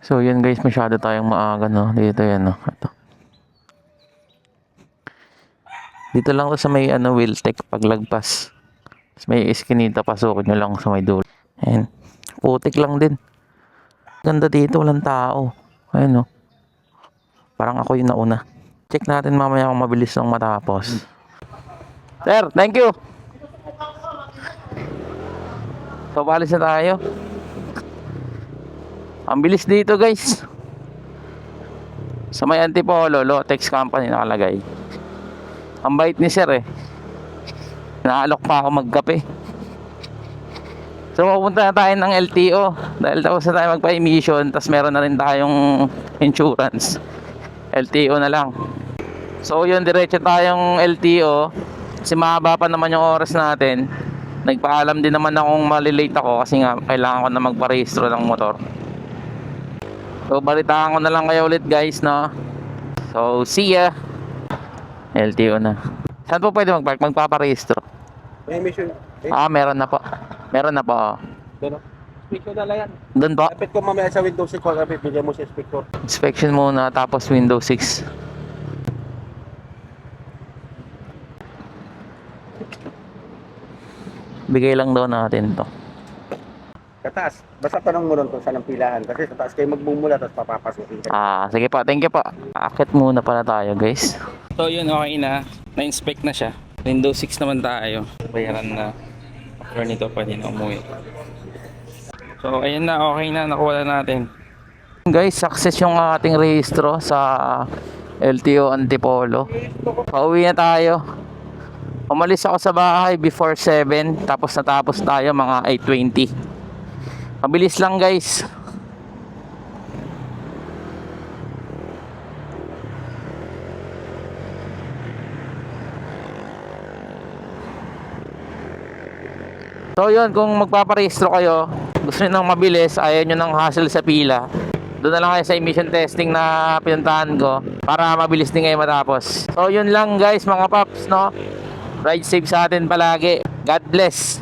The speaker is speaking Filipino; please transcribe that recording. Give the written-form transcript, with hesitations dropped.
So yun guys, masyado tayong maaga no. Dito yan no. Ito. Dito lang to sa may Wiltec paglagpas. Tapos may iskinita, pasukin nyo lang sa may dulo. Ayan. Putik lang din. Ganda dito, walang tao. Ayan no. Parang ako yung nauna. Check natin mamaya kung mabilis lang matapos. Sir, thank you. So, balis na tayo. Ang bilis dito guys. Sa may Antipolo, Lotex Company nakalagay. Ang bait ni sir eh. Naalok pa ako magkape. So pupunta na tayo ng LTO. Dahil tapos na tayo magpa-emission. Tapos meron na rin tayong insurance. LTO na lang. So yun, diretso tayong LTO. Kasi mahaba pa naman yung oras natin. Nagpaalam din naman akong malilate ako. Kasi nga kailangan ko na magparehistro ng motor. So balitaan ko na lang kayo ulit guys no. So see ya. LTO na. Saan po pwede mag-park? Magpaparehistro? May mission. Meron na po. Meron na po. Doon. Speaker na lang yan. Doon po. Kapit ko mamaya sa Windows 6. Kapit, bigyan mo si speaker. Inspection muna tapos Windows 6. Bigay lang daw natin to. Kataas. Basta tanong mo nun kung saan ang pilahan. Kasi sa taas kayo magmumula tapos papapasukin ka. Sige po. Thank you po. Akit muna pala tayo guys. So yun, okay na. Na-inspect na siya. Windows 6 naman tayo. Bayaran na. After nito pwede na umuwi. So ayun na, okay na. Nakuha na natin. Guys, success yung ating rehistro sa LTO Antipolo. Pauwi na tayo. Umalis ako sa bahay before 7. Tapos natapos tayo mga 8:20. Mabilis lang guys. So yun, kung magpaparehistro kayo, gusto nyo nang mabilis, ayaw nyo nang hassle sa pila, doon na lang kayo sa emission testing na pinuntahan ko para mabilis din kayo matapos. So yun lang guys mga paps no. Ride safe sa atin palagi. God bless.